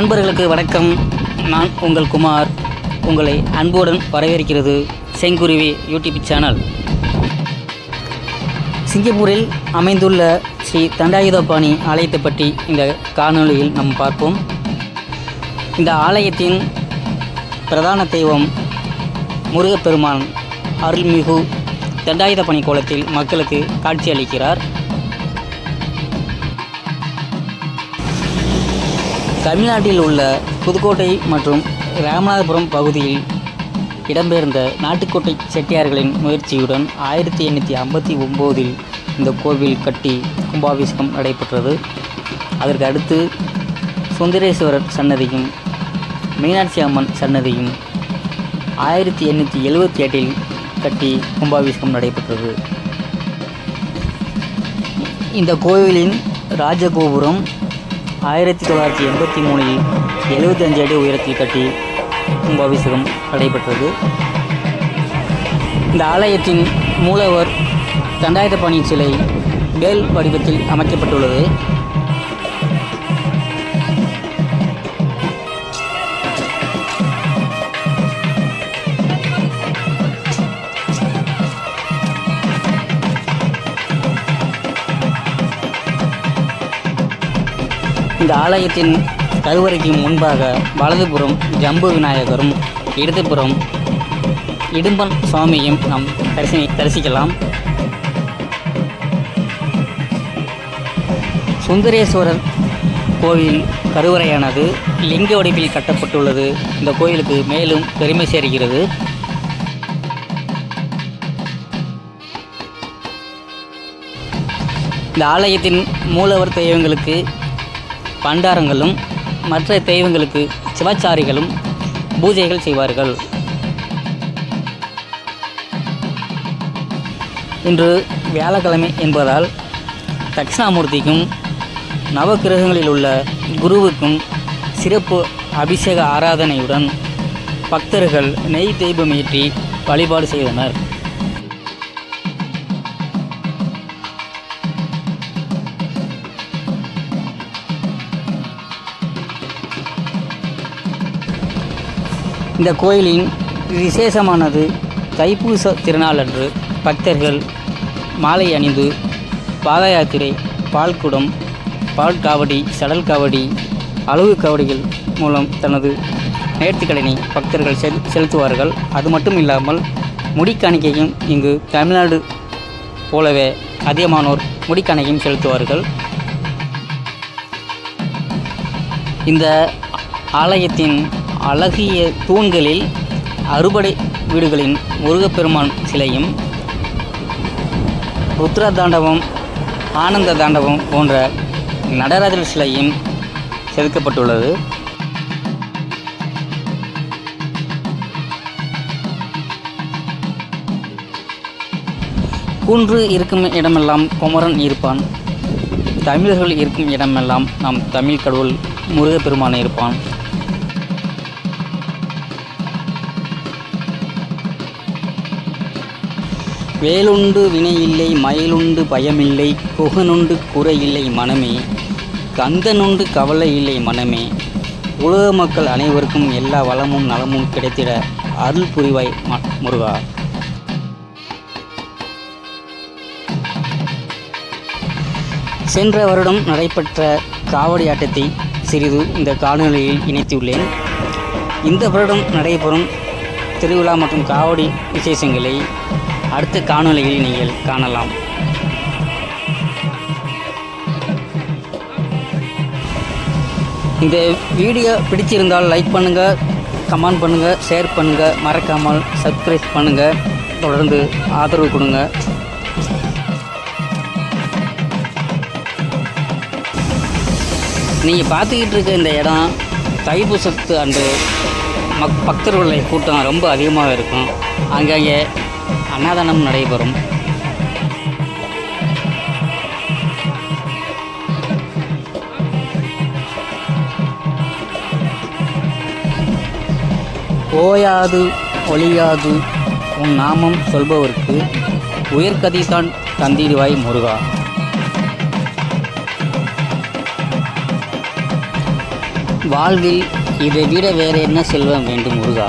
நண்பர்களுக்கு வணக்கம். நான் உங்கள் குமார். உங்களை அன்புடன் வரவேற்கிறது செங்குருவி யூடியூப் சேனல். சிங்கப்பூரில் அமைந்துள்ள ஸ்ரீ தண்டாயுதபாணி ஆலயத்தை பற்றி இந்த காணொளியில் நாம் பார்ப்போம். இந்த ஆலயத்தின் பிரதான தெய்வம் முருகப்பெருமான் அருள்மிகு தண்டாயுதபாணி கோலத்தில் மக்களுக்கு காட்சி அளிக்கிறார். தமிழ்நாட்டில் உள்ள புதுக்கோட்டை மற்றும் ராமநாதபுரம் பகுதியில் இடம்பெயர்ந்த நாட்டுக்கோட்டை செட்டியார்களின் முயற்சியுடன் 1859 இந்த கோவில் கட்டி கும்பாபிஷேகம் நடைபெற்றது. அதற்கு அடுத்து சுந்தரேஸ்வரர் சன்னதியும் மீனாட்சி அம்மன் சன்னதியும் 1878 கட்டி கும்பாபிஷேகம் நடைபெற்றது. இந்த கோவிலின் ராஜகோபுரம் 1983 75 அடி உயரத்தில் கட்டி கும்பாபிஷேகம் நடைபெற்றது. இந்த ஆலயத்தின் மூலவர் தண்டாயுதபாணி சிலை வேல் வடிவத்தில் அமைக்கப்பட்டுள்ளது. இந்த ஆலயத்தின் கருவறைக்கு முன்பாக வலதுபுறம் ஜம்பு விநாயகரும் இடதுபுறம் இடும்பன் சுவாமியும் நாம் தரிசிக்கலாம். சுந்தரேஸ்வரர் கோவில் கருவறையானது லிங்க வடிவில் கட்டப்பட்டுள்ளது. இந்த கோயிலுக்கு மேலும் பெருமை சேர்க்கிறது. இந்த ஆலயத்தின் மூலவர் தெய்வங்களுக்கு பண்டாரங்களும் மற்ற தெய்வங்களுக்கு சிவச்சாரிகளும் பூஜைகள் செய்வார்கள். இன்று வியாழக்கிழமை என்பதால் தட்சிணாமூர்த்திக்கும் நவக்கிரகங்களில் உள்ள குருவுக்கும் சிறப்பு அபிஷேக ஆராதனையுடன் பக்தர்கள் நெய் தீபமேற்றி வழிபாடு செய்தனர். இந்த கோயிலின் விசேஷமானது தைப்பூச திருநாளன்று பக்தர்கள் மாலை அணிந்து பாத யாத்திரை, பால்குடம், பால் காவடி, சடல் காவடி, அலகு காவடிகள் மூலம் தனது நேர்த்திக்கடனை பக்தர்கள் செலுத்துவார்கள். அது மட்டும் இல்லாமல் முடிக்காணிக்கையும் இங்கு தமிழ்நாடு போலவே அதிகமானோர் முடிக்காணிக்கையும் செலுத்துவார்கள். இந்த ஆலயத்தின் அழகிய தூண்களில் அறுபடை வீடுகளின் முருகப்பெருமான் சிலையும் ருத்ர தாண்டவம், ஆனந்த தாண்டவம் போன்ற நடராஜர் சிலையும் செதுக்கப்பட்டுள்ளது. குன்று இருக்கும் இடமெல்லாம் குமரன் இருப்பான். தமிழர்கள் இருக்கும் இடமெல்லாம் நம் தமிழ் கடவுள் முருகப்பெருமான் இருப்பான். வேலுண்டு வினையில்லை, மயிலுண்டு பயமில்லை, புகனுண்டு குறையில்லை மனமே, கந்தனுண்டு கவலை இல்லை மனமே, உலக மக்கள் அனைவருக்கும் எல்லா வளமும் நலமும் கிடைத்திட அருள் புரிவாய் முருகா. சென்ற வருடம் நடைபெற்ற காவடி ஆட்டத்தை சிறிது இந்த காணொளியில் இணைத்துள்ளேன். இந்த வருடம் நடைபெறும் திருவிழா மற்றும் காவடி விசேஷங்களை அடுத்த காணொளியில் நீங்கள் காணலாம். இந்த வீடியோ பிடிச்சிருந்தால் லைக் பண்ணுங்கள், கமெண்ட் பண்ணுங்கள், ஷேர் பண்ணுங்கள், மறக்காமல் சப்ஸ்கிரைப் பண்ணுங்கள். தொடர்ந்து ஆதரவு கொடுங்க. நீங்கள் பார்த்துக்கிட்டு இருக்க இந்த இடம் தைப்பூசத்து அன்று பக்தர்களுடைய கூட்டம் ரொம்ப அதிகமாக இருக்கும். அங்கங்கே அன்னதானம் நடைபெறும். ஓயாது ஒளியாது உன் நாமம் சொல்பவர்க்கு உயர்கதிதான் தந்திடுவாய் முருகா. வாழ்வில் இதை விட வேறு என்ன செல்வம் வேண்டும் முருகா?